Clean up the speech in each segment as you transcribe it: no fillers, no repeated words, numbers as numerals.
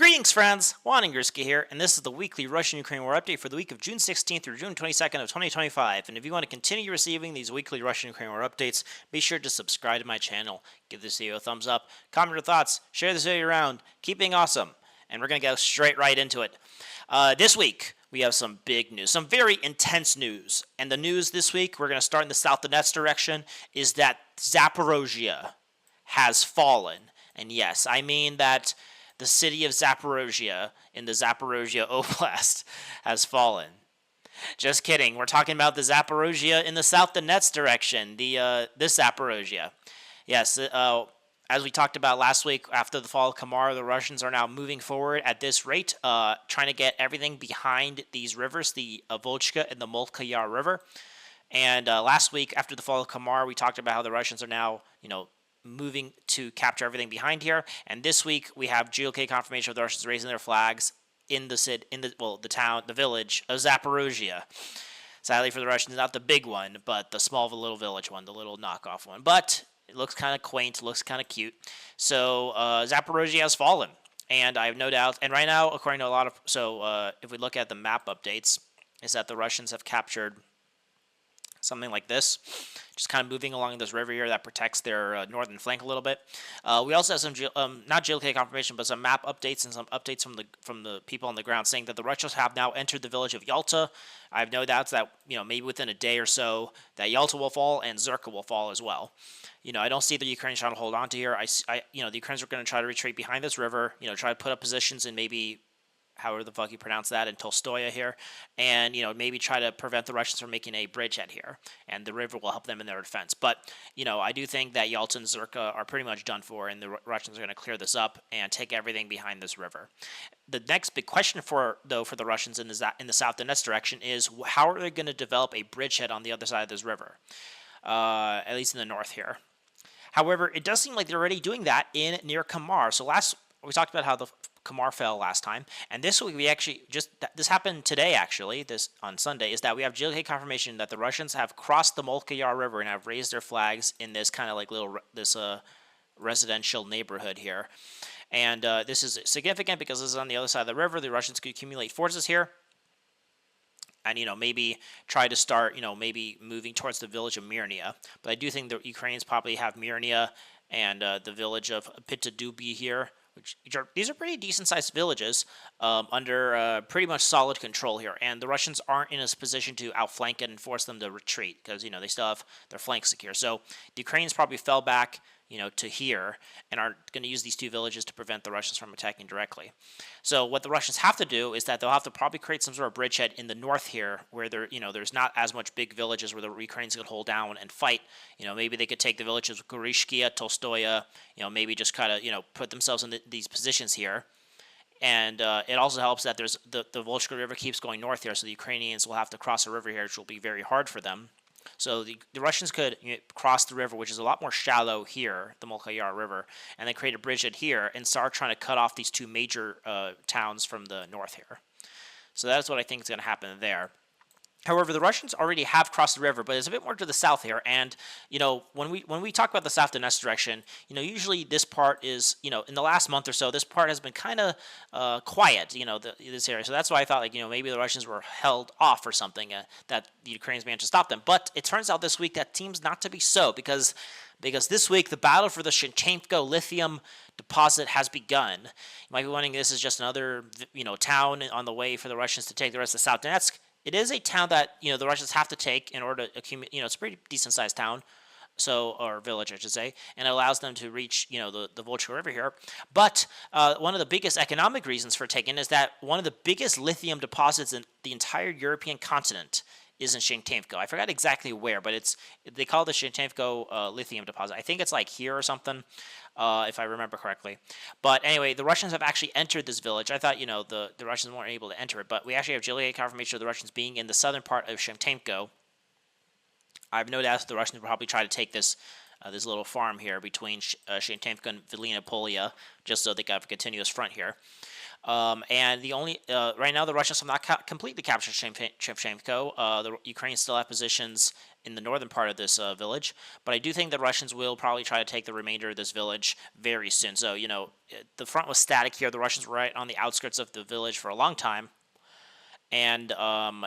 Greetings, friends! Juan here, and this is the weekly Russian-Ukraine war update for the week of June 16th through June 22nd of 2025. And if you want to continue receiving these weekly Russian-Ukraine war updates, be sure to subscribe to my channel, give this video a thumbs up, comment your thoughts, share this video around, keep being awesome, and we're going to go straight right into it. This week, we have some big news, some very intense news. And the news this week, we're going to start in the South Donetsk direction, is that Zaporizhzhia has fallen. And yes, I mean that the city of Zaporizhzhia in the Zaporizhzhia Oblast has fallen. Just kidding. We're talking about the Zaporizhzhia in the South Donetsk direction. This Zaporizhzhia. Yes, as we talked about last week, after the fall of Kamar, the Russians are now moving forward at this rate, trying to get everything behind these rivers, the Volchka and the Molkaya River. And last week, after the fall of Kamar, we talked about how the Russians are now, moving to capture everything behind here. And this week we have GOK confirmation of the Russians raising their flags in the village of Zaporizhzhia. Sadly for the Russians, not the big one, but the small little village one, the little knockoff one. But it looks kind of quaint, looks kind of cute. So Zaporizhzhia has fallen, and I have no doubt. And right now, according to a lot of if we look at the map updates, is that the Russians have captured something like this, just kind of moving along this river here that protects their northern flank a little bit. We also have some not GLK confirmation, but some map updates and some updates from the people on the ground saying that the Russians have now entered the village of Yalta. I have no doubts that maybe within a day or so that Yalta will fall and Zerka will fall as well. I don't see the Ukrainians trying to hold on to here. The Ukrainians are going to try to retreat behind this river. Try to put up positions in maybe however the fuck you pronounce that, in Tolstoya here, and, maybe try to prevent the Russians from making a bridgehead here, and the river will help them in their defense. But, I do think that Yalta and Zerka are pretty much done for, and the Russians are going to clear this up and take everything behind this river. The next big question for the Russians in the South Donetsk direction is, how are they going to develop a bridgehead on the other side of this river, at least in the north here. However, it does seem like they're already doing that near Kamar. So we talked about how the Kamar fell last time, and this week we actually this happened today actually, on Sunday, is that we have GLK confirmation that the Russians have crossed the Molkaya River and have raised their flags in this kind of like residential neighborhood here. And this is significant because this is on the other side of the river. The Russians could accumulate forces here and, maybe try to start, maybe moving towards the village of Myrnia. But I do think the Ukrainians probably have Myrnia and the village of Pitadubi here, these are pretty decent-sized villages under pretty much solid control here. And the Russians aren't in a position to outflank it and force them to retreat because, they still have their flanks secure. So the Ukrainians probably fell back, to here and are going to use these two villages to prevent the Russians from attacking directly. So what the Russians have to do is that they'll have to probably create some sort of bridgehead in the north here where there's not as much big villages where the Ukrainians could hold down and fight. Maybe they could take the villages of Gorishkia, Tolstoya, maybe just kind of, put themselves in these positions here. And it also helps that there's the Volchka River keeps going north here, so the Ukrainians will have to cross the river here, which will be very hard for them. So the Russians could cross the river, which is a lot more shallow here, the Molkaya River, and then create a bridgehead here and start trying to cut off these two major towns from the north here. So that's what I think is going to happen there. However, the Russians already have crossed the river, but it's a bit more to the south here. And when we talk about the South Donetsk direction, usually this part is in the last month or so, this part has been kind of quiet. This area. So that's why I thought maybe the Russians were held off or something that the Ukrainians managed to stop them. But it turns out this week that seems not to be so because this week the battle for the Shevchenko Lithium deposit has begun. You might be wondering, this is just another town on the way for the Russians to take the rest of South Donetsk. It is a town that the Russians have to take in order to accumulate. It's a pretty decent sized town, or village, I should say, and it allows them to reach the Volchka River here. But one of the biggest economic reasons for taking is that one of the biggest lithium deposits in the entire European continent is in Shevchenko. I forgot exactly where, but they call it the Shevchenko lithium deposit. I think it's like here or something, if I remember correctly. But anyway, the Russians have actually entered this village. I thought, the Russians weren't able to enter it, but we actually have GLA confirmation of the Russians being in the southern part of Shevchenko. I have no doubt the Russians will probably try to take this little farm here between Shevchenko and Velina Polia, just so they have a continuous front here. And the only right now the Russians have not completely captured Shevchenko. The Ukrainians still have positions in the northern part of this village, but I do think the Russians will probably try to take the remainder of this village very soon. So the front was static here. The Russians were right on the outskirts of the village for a long time, and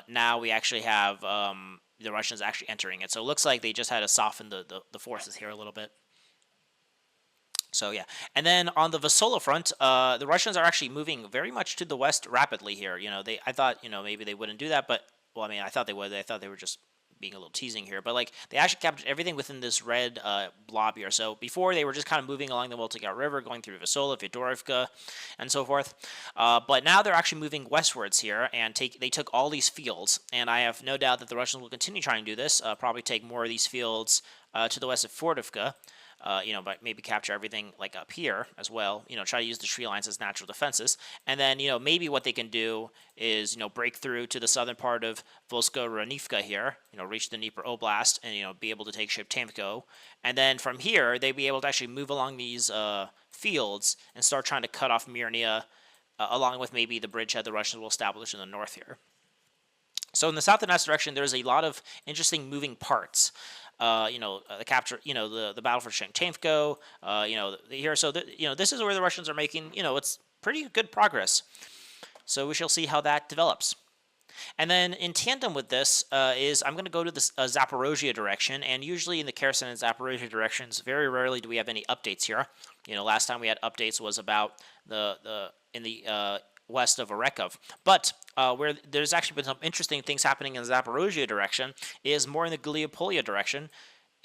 now we actually have the Russians actually entering it. So it looks like they just had to soften the forces here a little bit. So yeah, and then on the Vasola front, the Russians are actually moving very much to the west rapidly here. I thought maybe they wouldn't do that, but well, I mean, I thought they would. I thought they were just being a little teasing here, but like they actually captured everything within this red blob here. So before they were just kind of moving along the Volga River, going through Vasola, Fyodorovka, and so forth. But now they're actually moving westwards here, and they took all these fields, and I have no doubt that the Russians will continue trying to do this. Probably take more of these fields to the west of Fordovka. But maybe capture everything like up here as well. Try to use the tree lines as natural defenses, and then maybe what they can do is break through to the southern part of Volga-Ranivka here. Reach the Dnieper Oblast and be able to take Shevchenko, and then from here they'd be able to actually move along these fields and start trying to cut off Myrnia, along with maybe the bridgehead the Russians will establish in the north here. So in the south and west direction, there's a lot of interesting moving parts. The capture, the battle for Shevchenko, here. So, this is where the Russians are making, it's pretty good progress. So we shall see how that develops. And then in tandem with this is I'm going to go to the Zaporizhzhia direction, and usually in the Kherson and Zaporizhzhia directions, very rarely do we have any updates here. Last time we had updates was about in the west of Orekov. But where there's actually been some interesting things happening in the Zaporizhzhia direction is more in the Glyapolya direction,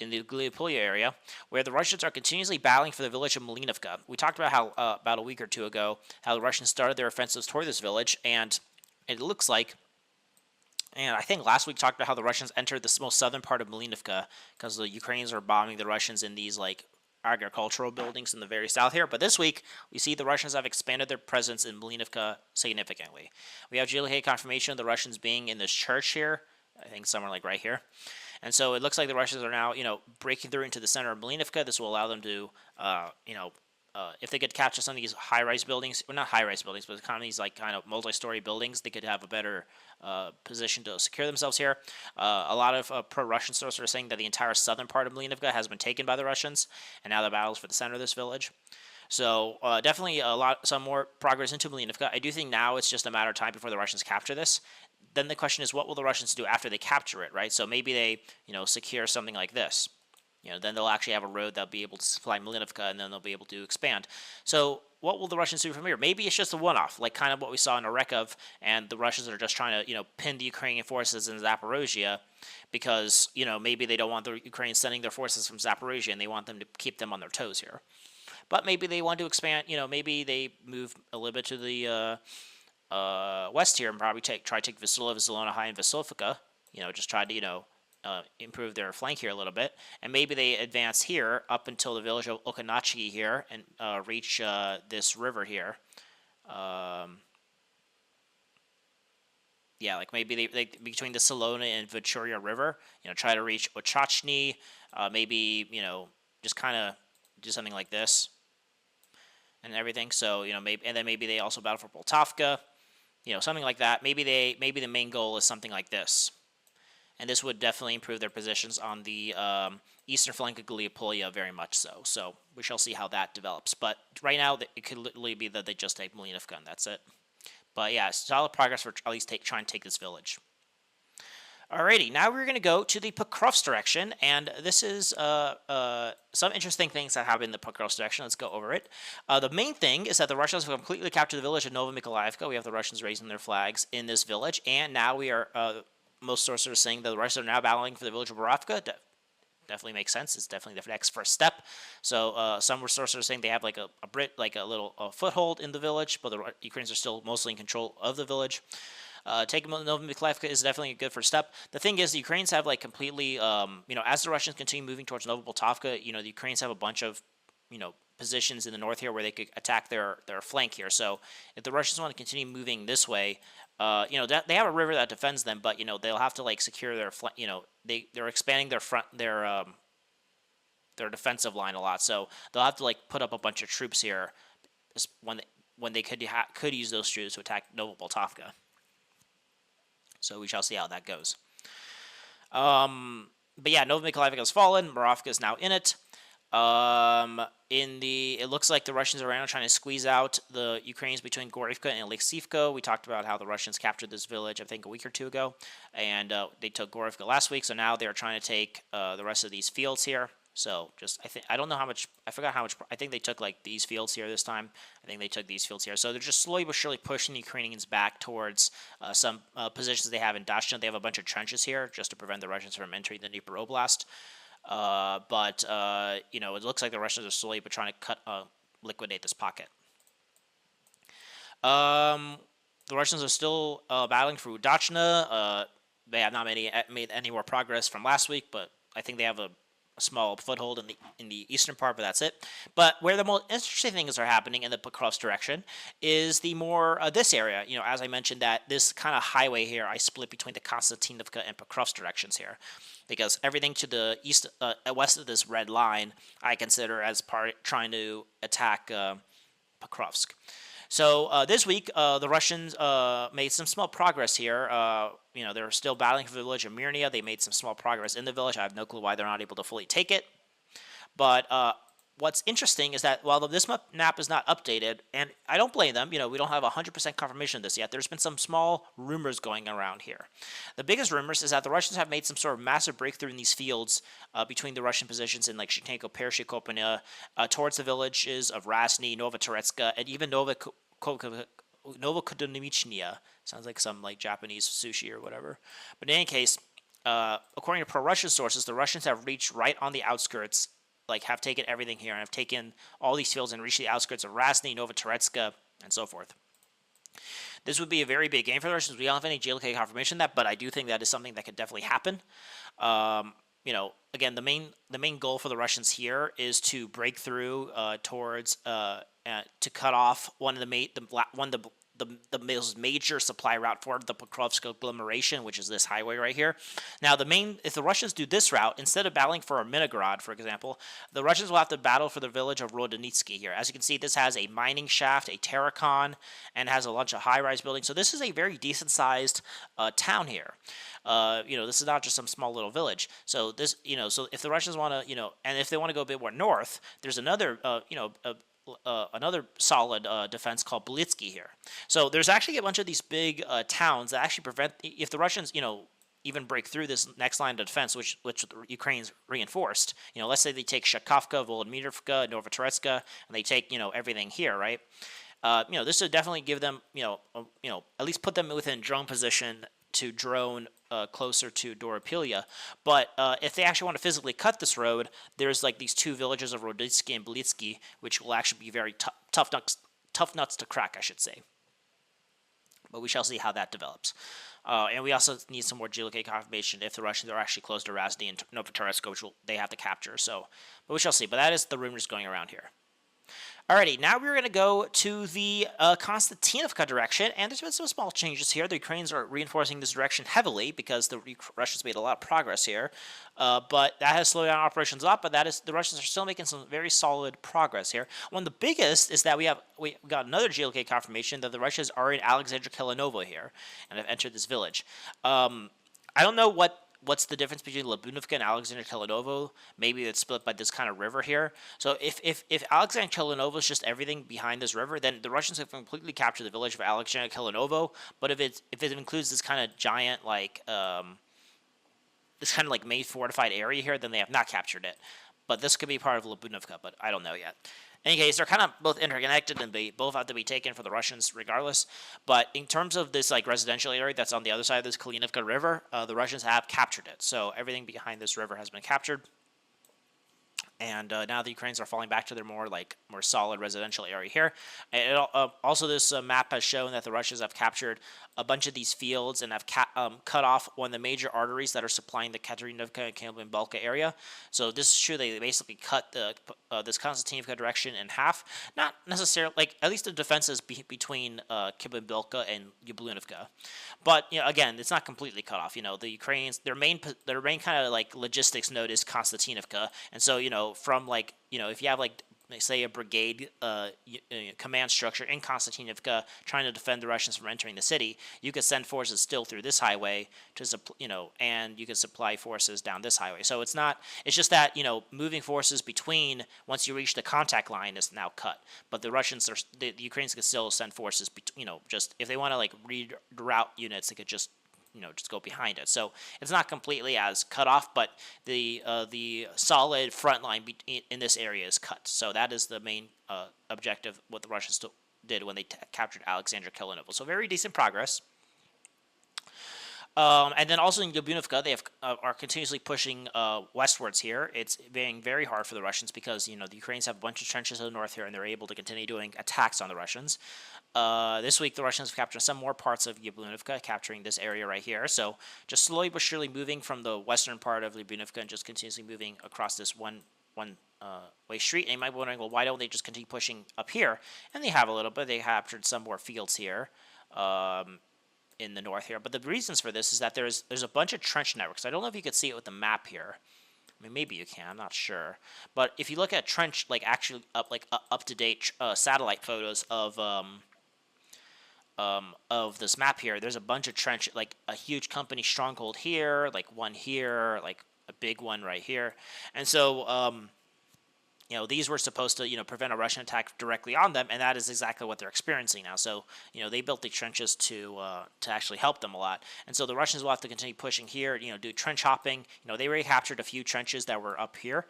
in the Glyapolya area, where the Russians are continuously battling for the village of Malinovka. We talked about how, about a week or two ago, how the Russians started their offensives toward this village, and it looks like, and I think last week talked about how the Russians entered the most southern part of Malinovka because the Ukrainians are bombing the Russians in these, like, agricultural buildings in the very south here. But this week, we see the Russians have expanded their presence in Malinovka significantly. We have Juliet confirmation of the Russians being in this church here, I think somewhere like right here. And so it looks like the Russians are now, breaking through into the center of Malinovka. This will allow them to, if they could capture some of these high-rise buildings, well, not high-rise buildings, but kind of these kind of multi-story buildings, they could have a better position to secure themselves here. A lot of pro-Russian sources are saying that the entire southern part of Malinovka has been taken by the Russians, and now the battle's for the center of this village. So definitely some more progress into Malinovka. I do think now it's just a matter of time before the Russians capture this. Then the question is, what will the Russians do after they capture it, right? So maybe they, secure something like this. Then they'll actually have a road that'll be able to supply Malinovka, and then they'll be able to expand. So what will the Russians do from here? Maybe it's just a one-off, like kind of what we saw in Orekov, and the Russians are just trying to, pin the Ukrainian forces in Zaporizhzhia because, maybe they don't want the Ukrainians sending their forces from Zaporizhzhia, and they want them to keep them on their toes here. But maybe they want to expand, maybe they move a little bit to the west here and probably try to take Vasilova, Zilona High, and Vasilivka, just try to, improve their flank here a little bit, and maybe they advance here up until the village of Okanachi here and reach this river here. Yeah, like maybe they between the Salona and Vechuria River, try to reach Ochachny, maybe just kind of do something like this and everything. So maybe they also battle for Poltavka, something like that. Maybe the main goal is something like this. And this would definitely improve their positions on the eastern flank of Glyapolya very much so. So we shall see how that develops. But right now, it could literally be that they just take Malinovka and that's it. But yeah, solid progress for at least trying to take this village. Alrighty, now we're going to go to the Pokrovsk direction, and this is some interesting things that happen in the Pokrovsk direction. Let's go over it. The main thing is that the Russians have completely captured the village of Novomykolaiivka. We have the Russians raising their flags in this village, and now we are... most sources are saying that the Russians are now battling for the village of Borovka. Definitely makes sense. It's definitely the next first step. So some sources are saying they have like a little foothold in the village, but the Ukrainians are still mostly in control of the village. Taking Novomykolaiivka is definitely a good first step. The thing is, the Ukrainians have like completely, as the Russians continue moving towards Novopoltavka, the Ukrainians have a bunch of, positions in the north here where they could attack their flank here. So if the Russians want to continue moving this way, they have a river that defends them, but they'll have to like secure their flank. They're expanding their defensive line a lot, so they'll have to like put up a bunch of troops here when they could use those troops to attack Novoboltovka. So we shall see how that goes. But yeah, Novomykolaiv has fallen. Moravka is now in it. It looks like the Russians are right now trying to squeeze out the Ukrainians between Gorivka and Alexivka. We talked about how the Russians captured this village, I think, a week or two ago, and they took Gorivka last week. So now they're trying to take the rest of these fields here. So I don't know how much. I forgot how much. I think they took like these fields here this time. I think they took these fields here. So they're just slowly but surely pushing the Ukrainians back towards some positions they have in Dashna. They have a bunch of trenches here just to prevent the Russians from entering the Dnipro Oblast. It looks like the Russians are slowly but trying to liquidate this pocket. The Russians are still battling for Udachna. They have not made any more progress from last week, but I think they have a small foothold in the eastern part, but that's it. But where the most interesting things are happening in the Pokrovsk direction is the more this area. As I mentioned, that this kind of highway here, I split between the Kostiantynivka and Pokrovsk directions here, because everything to the east, west of this red line, I consider as trying to attack Pokrovsk. So this week, the Russians made some small progress here. They're still battling for the village of Myrnia. They made some small progress in the village. I have no clue why they're not able to fully take it. But what's interesting is that while this map is not updated, and I don't blame them, we don't have 100% confirmation of this yet. There's been some small rumors going around here. The biggest rumors is that the Russians have made some sort of massive breakthrough in these fields between the Russian positions in like Shevchenko, Pershikopania, towards the villages of Razny, Novotoretska, and even Novokodonimichnia. Sounds like some like Japanese sushi or whatever. But in any case, according to pro-Russian sources, the Russians have reached right on the outskirts, have taken everything here and have taken all these fields and reached the outskirts of Razny, Novotoretska, and so forth. This would be a very big game for the Russians. We don't have any geolocated confirmation of that, but I do think that is something that could definitely happen. Again, the main goal for the Russians here is to break through towards to cut off one of the most major supply route for the Pokrovsk agglomeration, which is this highway right here. Now, if the Russians do this route, instead of battling for Minograd, for example, the Russians will have to battle for the village of Rodenitsky here. As you can see, this has a mining shaft, a terracon, and has a bunch of high-rise buildings. So this is a very decent-sized town here. This is not just some small little village. So this, so if the Russians want to, and if they want to go a bit more north, there's another, another solid defense called Belitsky here. So there's actually a bunch of these big towns that actually prevent, if the Russians, even break through this next line of defense, which the Ukrainians reinforced. Let's say they take Shakovka, Volodymyrivka, Novotoretska, and they take, everything here, right? This would definitely give them, at least put them within drone position to drone closer to Doropilia. But if they actually want to physically cut this road, there's like these two villages of Roditsky and Belitsky, which will actually be very tough nuts to crack, I should say. But we shall see how that develops. And we also need some more geolocated confirmation if the Russians are actually close to Razny and Novotoretsk, which they have to capture. But we shall see. But that is the rumors going around here. Alrighty, now we're going to go to the Kostiantynivka direction, and there's been some small changes here. The Ukrainians are reinforcing this direction heavily because the Russians made a lot of progress here, but that has slowed down operations up. But the Russians are still making some very solid progress here. One of the biggest is that we got another geolocated confirmation that the Russians are in Alexandra Kilinovo here and have entered this village. I don't know what's the difference between Labunovka and Alexandra Kilinovo. Maybe it's split by this kind of river here. So if Alexandra Kilinovo is just everything behind this river, then the Russians have completely captured the village of Alexandra Kilinovo. But if it includes this kind of giant this kind of main fortified area here, then they have not captured it. But this could be part of Labunovka, but I don't know yet. In any case, they're kind of both interconnected, and they both have to be taken for the Russians regardless. But in terms of this residential area that's on the other side of this Kalinivka River, the Russians have captured it. So everything behind this river has been captured. And now the Ukrainians are falling back to their more solid residential area here. And also, this map has shown that the Russians have captured a bunch of these fields and have cut off one of the major arteries that are supplying the Katerinivka and Kupyansk area. So this is true. They basically cut this Kostiantynivka direction in half. Not necessarily, at least the defenses between Kupyansk and Yablunivka. But again, it's not completely cut off. The Ukrainians, their main kind of logistics node is Kostiantynivka, and so from if you have say, a brigade command structure in Kostiantynivka trying to defend the Russians from entering the city, you could send forces still through this highway to, and you could supply forces down this highway. So it's not. It's just that moving forces between once you reach the contact line is now cut. But the Ukrainians could still send forces. Just if they want to reroute units, they could just go behind it. So it's not completely as cut off, but the solid front line in this area is cut. So that is the main objective, what the Russians did when they captured Alexandra Kelenovo. So very decent progress. And then also in Lyubimivka, they are continuously pushing westwards here. It's being very hard for the Russians because the Ukrainians have a bunch of trenches to the north here, and they're able to continue doing attacks on the Russians. This week, the Russians have captured some more parts of Lyubimivka, capturing this area right here. So just slowly but surely moving from the western part of Lyubimivka and just continuously moving across this one way street. And you might be wondering, well, why don't they just continue pushing up here? And they have a little bit. They captured some more fields here. In the north here, but the reasons for this is that there's a bunch of trench networks. I don't know if you could see it with the map here. I mean, maybe you can. I'm not sure. But if you look at trench, actually up to date satellite photos of this map here, there's a bunch of trench, a huge company stronghold here, one here, a big one right here, and so these were supposed to, prevent a Russian attack directly on them, and that is exactly what they're experiencing now. So, they built the trenches to actually help them a lot. And so the Russians will have to continue pushing here, do trench hopping. They already captured a few trenches that were up here.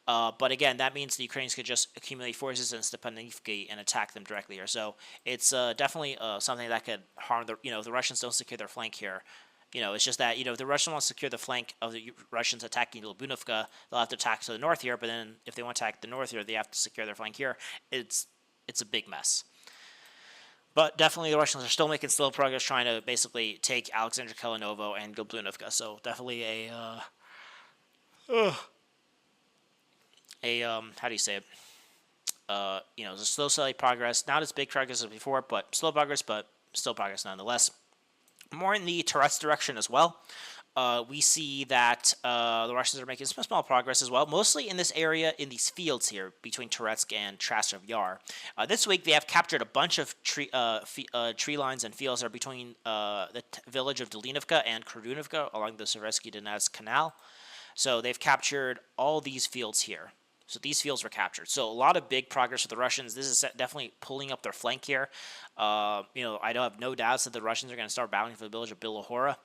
But again, that means the Ukrainians could just accumulate forces in Stepanivki and attack them directly here. So it's definitely something that could harm if the Russians don't secure their flank here. It's just that, if the Russians want to secure the flank of the Russians attacking Lyubimivka, they'll have to attack to the north here, but then if they want to attack the north here, they have to secure their flank here. It's a big mess. But definitely the Russians are still making slow progress trying to basically take Alexandra Kelenovo and Lyubimivka. So definitely how do you say it? It's a slow, steady progress. Not as big progress as before, but slow progress, but still progress nonetheless. More in the Turets direction as well. We see that the Russians are making some small progress as well, mostly in this area, in these fields here between Toretsk and Chasiv Yar. This week, they have captured a bunch of tree lines and fields that are between the village of Dolinivka and Krudunivka along the Seversky Donetsk Canal. So they've captured all these fields here. So these fields were captured. So a lot of big progress for the Russians. This is definitely pulling up their flank here. I don't have no doubts that the Russians are going to start battling for the village of Bilohora.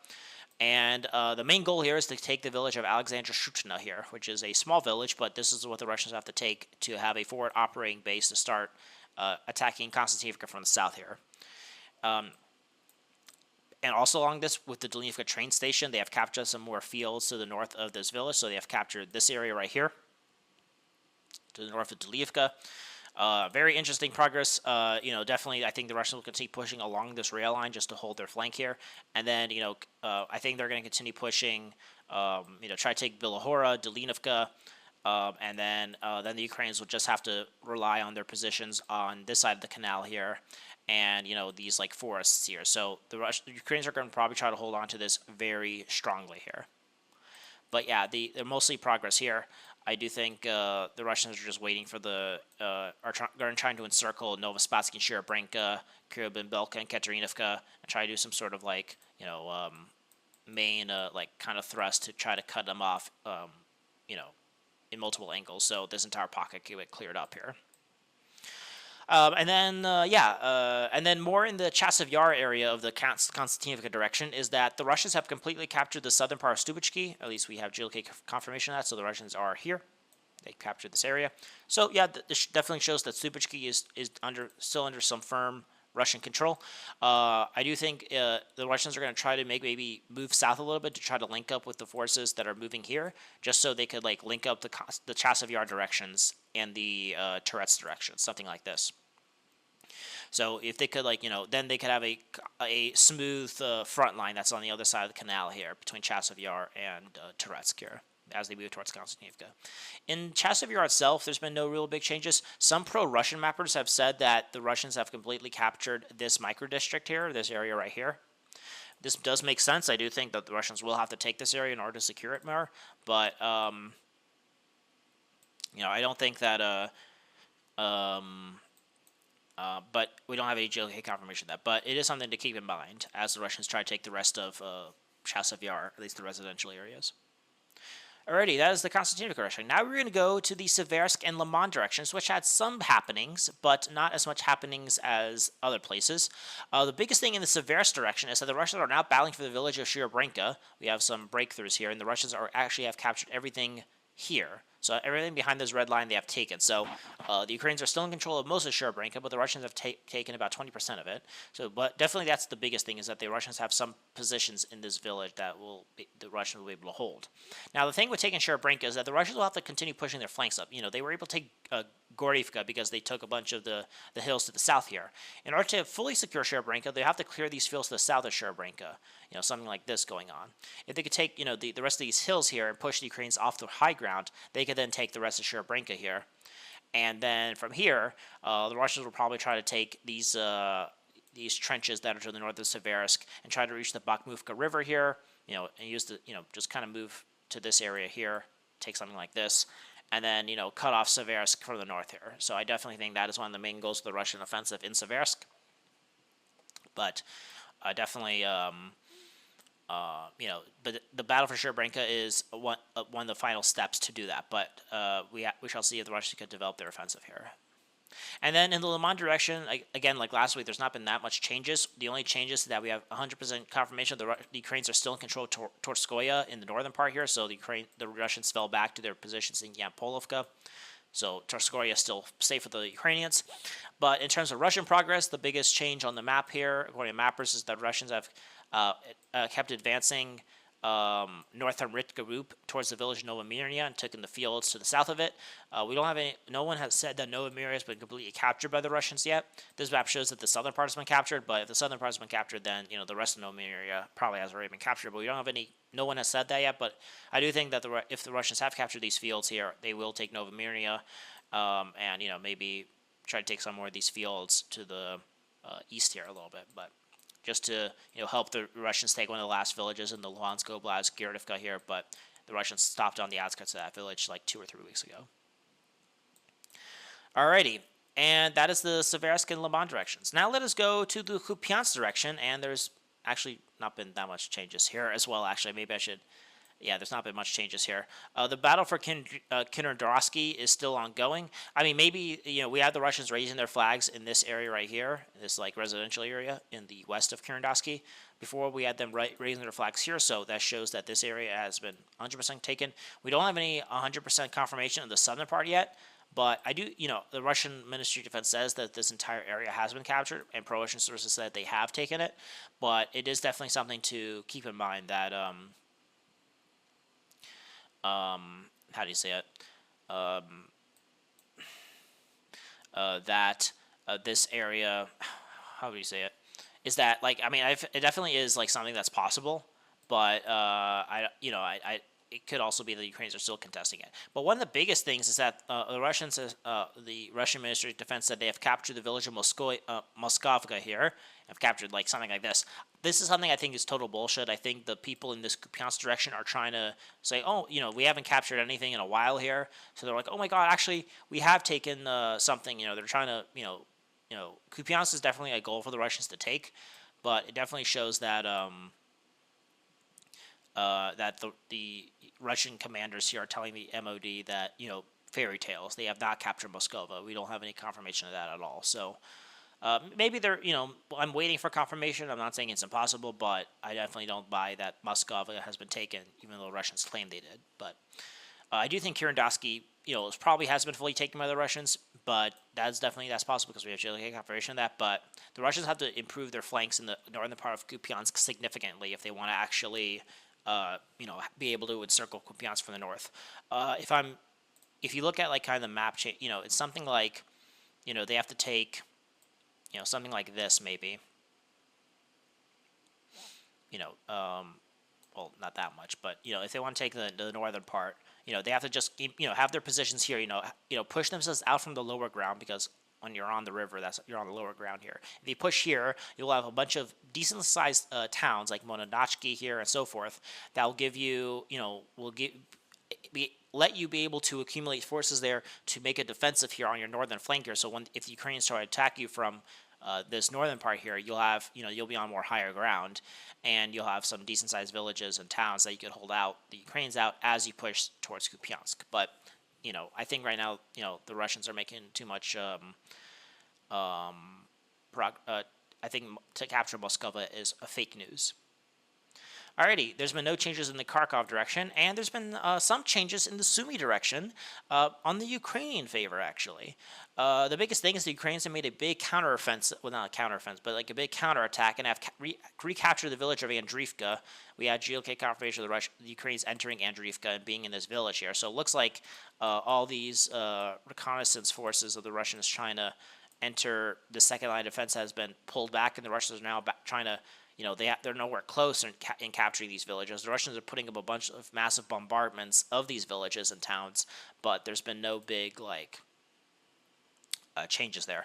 And the main goal here is to take the village of Alexandra Shuchna here, which is a small village, but this is what the Russians have to take to have a forward operating base to start attacking Kostiantynivka from the south here. And also along this, with the Dolinivka train station, they have captured some more fields to the north of this village. So they have captured this area right here, to the north of Dolinivka. Very interesting progress. Definitely, I think the Russians will continue pushing along this rail line just to hold their flank here. And then, I think they're going to continue pushing, try to take Bilohora, Dolinivka, and then the Ukrainians will just have to rely on their positions on this side of the canal here, and these forests here. So the Ukrainians are going to probably try to hold on to this very strongly here. But yeah, they're mostly progress here. I do think the Russians are just waiting for trying to encircle Novospassky and Sherobrenka, Kryubin-Belka, and Katerinivka, and try to do some sort of main kind of thrust to try to cut them off, in multiple angles. So this entire pocket can get cleared up here. And then more in the Chasiv Yar area of the Kostiantynivka direction is that the Russians have completely captured the southern part of Stubichki. At least we have GLK confirmation of that, so the Russians are here. They captured this area. So yeah, this definitely shows that Stubichki is still under some firm Russian control. I do think the Russians are going to try to maybe move south a little bit to try to link up with the forces that are moving here, just so they could link up the Chasiv Yar directions and the Turets directions, something like this. So if they could, then they could have a smooth front line that's on the other side of the canal here between Chasiv Yar and Toretsk here as they move towards Kostiantynivka. In Chasiv Yar itself, there's been no real big changes. Some pro-Russian mappers have said that the Russians have completely captured this micro-district here, this area right here. This does make sense. I do think that the Russians will have to take this area in order to secure it more. But, I don't think that... But we don't have any geolocation confirmation of that. But it is something to keep in mind as the Russians try to take the rest of Chasiv Yar, at least the residential areas. Alrighty, that is the Kostiantynivka direction. Now we're going to go to the Seversk and Lyman directions, which had some happenings, but not as much happenings as other places. The biggest thing in the Seversk direction is that the Russians are now battling for the village of Shyrbrenka. We have some breakthroughs here, and the Russians are actually have captured everything here. So everything behind this red line they have taken. So the Ukrainians are still in control of most of Shyrbrenka, but the Russians have taken about 20% of it. So, but definitely that's the biggest thing, is that the Russians have some positions in this village that the Russians will be able to hold. Now the thing with taking Shyrbrenka is that the Russians will have to continue pushing their flanks up. You know, they were able to take Gorivka because they took a bunch of the hills to the south here. In order to fully secure Shyrbrenka, they have to clear these fields to the south of Shyrbrenka. You know, something like this going on. If they could take, you know, the rest of these hills here and push the Ukrainians off the high ground, they could then take the rest of Shyrbrenka here. And then from here, the Russians will probably try to take these trenches that are to the north of Seversk and try to reach the Bakhmuvka River here, you know, and use the, you know, just kind of move to this area here, take something like this, and then, you know, cut off Seversk from the north here. So I definitely think that is one of the main goals of the Russian offensive in Seversk. But definitely, you know, but the battle for Shyrbrenka is one of the final steps to do that. But we shall see if the Russians could develop their offensive here. And then in the Lyman direction, again, like last week, there's not been that much changes. The only changes is that we have 100% confirmation the Ukrainians are still in control of Torskoye in the northern part here. So the Russians fell back to their positions in Yampolovka. So Torskoye is still safe with the Ukrainians. But in terms of Russian progress, the biggest change on the map here, according to mappers, is that Russians have kept advancing north on Ritgarup towards the village of Novomirnya and taken the fields to the south of it. We don't have any. No one has said that Novomirnya has been completely captured by the Russians yet. This map shows that the southern part has been captured, but if the southern part has been captured, then, you know, the rest of Novomirnya probably has already been captured. But we don't have any. No one has said that yet. But I do think that if the Russians have captured these fields here, they will take Novomirnya, and, you know, maybe try to take some more of these fields to the east here a little bit, but just to, you know, help the Russians take one of the last villages in the Luhansk Oblast, Girdivka here, but the Russians stopped on the outskirts of that village like 2 or 3 weeks ago. Alrighty, and that is the Seversk and Lyman directions. Now let us go to the Kupyansk direction, and there's actually not been that much changes here as well. Actually, maybe I should. Yeah, there's not been much changes here. The battle for Kinordorsky is still ongoing. I mean, maybe, you know, we have the Russians raising their flags in this area right here, this like residential area in the west of Kinordorsky. Before we had them raising their flags here, so that shows that this area has been 100% taken. We don't have any 100% confirmation of the southern part yet, but I do, you know, the Russian Ministry of Defense says that this entire area has been captured, and pro-Russian sources said they have taken it. But it is definitely something to keep in mind that how do you say it? That this area, how do you say it? Is that, like, I mean, it definitely is like something that's possible, but it could also be that the Ukrainians are still contesting it. But one of the biggest things is that the Russian Ministry of Defense said they have captured the village of Moskovka here. Have captured like something like this. This is something I think is total bullshit. I think the people in this Kupyansk direction are trying to say, oh, you know, we haven't captured anything in a while here. So they're like, oh my God, actually, we have taken something. You know, they're trying to, you know, Kupyansk is definitely a goal for the Russians to take, but it definitely shows that that the Russian commanders here are telling the MOD that, you know, fairy tales. They have not captured Moskova. We don't have any confirmation of that at all. So. Maybe they're, you know, I'm waiting for confirmation. I'm not saying it's impossible, but I definitely don't buy that Moscow has been taken, even though the Russians claim they did. But I do think Kirondarsky, you know, probably has been fully taken by the Russians, but that's possible because we have geological confirmation of that. But the Russians have to improve their flanks in the northern part of Kupyansk significantly if they want to actually, you know, be able to encircle Kupyansk from the north. If you look at like kind of the map change, you know, it's something like, you know, they have to take. You know, something like this, maybe. You know, well, not that much, but, you know, if they want to take the northern part, you know, they have to just, you know, have their positions here, you know, push themselves out from the lower ground, because when you're on the river, you're on the lower ground here. If you push here, you'll have a bunch of decent-sized towns, like Mononachki here and so forth, that will give you, you know, let you be able to accumulate forces there to make a defensive here on your northern flank here. So if the Ukrainians try to attack you from this northern part here, you'll be on more higher ground, and you'll have some decent sized villages and towns that you could hold out the Ukrainians out as you push towards Kupyansk. But I think right now the Russians are making too much. I think to capture Moscow is a fake news. Alrighty, there's been no changes in the Kharkov direction, and there's been some changes in the Sumy direction on the Ukrainian favor, actually. The biggest thing is the Ukrainians have made a big counteroffensive, well, not a counteroffensive, but like a big counterattack, and have recaptured the village of Andriivka. We had GLK confirmation of the Ukrainians entering Andriivka and being in this village here. So it looks like all these reconnaissance forces of the Russians trying to enter the second line of defense has been pulled back, and the Russians are now trying to they're nowhere close in capturing these villages. The Russians are putting up a bunch of massive bombardments of these villages and towns, but there's been no big changes there.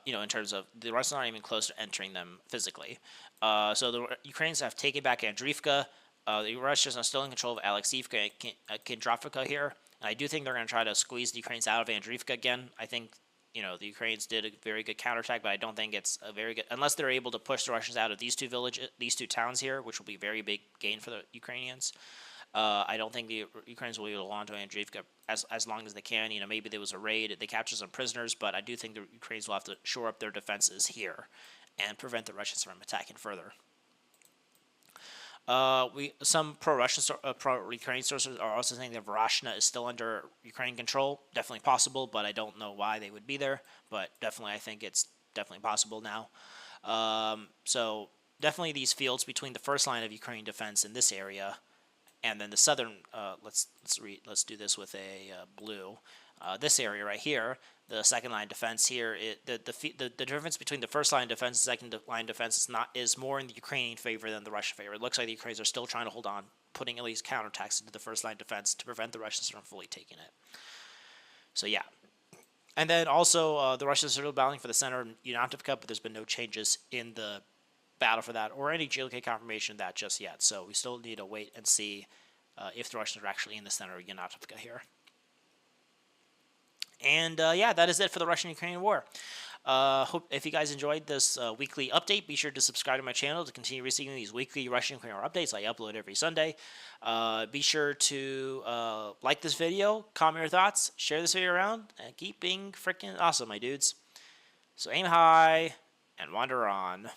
In terms of the Russians aren't even close to entering them physically. So the Ukrainians have taken back Andriivka. The Russians are still in control of Alexeivka and Kindrovka here. And I do think they're going to try to squeeze the Ukrainians out of Andriivka again. I think the Ukrainians did a very good counterattack, but I don't think it's a very good, unless they're able to push the Russians out of these two towns here, which will be a very big gain for the Ukrainians. I don't think the Ukrainians will be able to hold on to Andriivka as long as they can. Maybe there was a raid, they captured some prisoners, but I do think the Ukrainians will have to shore up their defenses here and prevent the Russians from attacking further. Some pro-Russian, pro-Ukrainian sources are also saying that Vrashna is still under Ukrainian control. Definitely possible, but I don't know why they would be there. But definitely, I think it's definitely possible now. So definitely these fields between the first line of Ukrainian defense in this area, and then the southern. Let's do this with a blue. This area right here, the second line defense here, the difference between the first line defense and second line defense is more in the Ukrainian favor than the Russian favor. It looks like the Ukrainians are still trying to hold on, putting at least counterattacks into the first line defense to prevent the Russians from fully taking it. So yeah. And then also the Russians are still battling for the center of Dontesk, but there's been no changes in the battle for that or any GLK confirmation of that just yet. So we still need to wait and see if the Russians are actually in the center of Dontesk here. And yeah, that is it for the Russian-Ukrainian war. Hope if you guys enjoyed this weekly update, be sure to subscribe to my channel to continue receiving these weekly Russian-Ukrainian war updates I upload every Sunday. Be sure to like this video, comment your thoughts, share this video around, and keep being freaking awesome, my dudes. So aim high and wander on.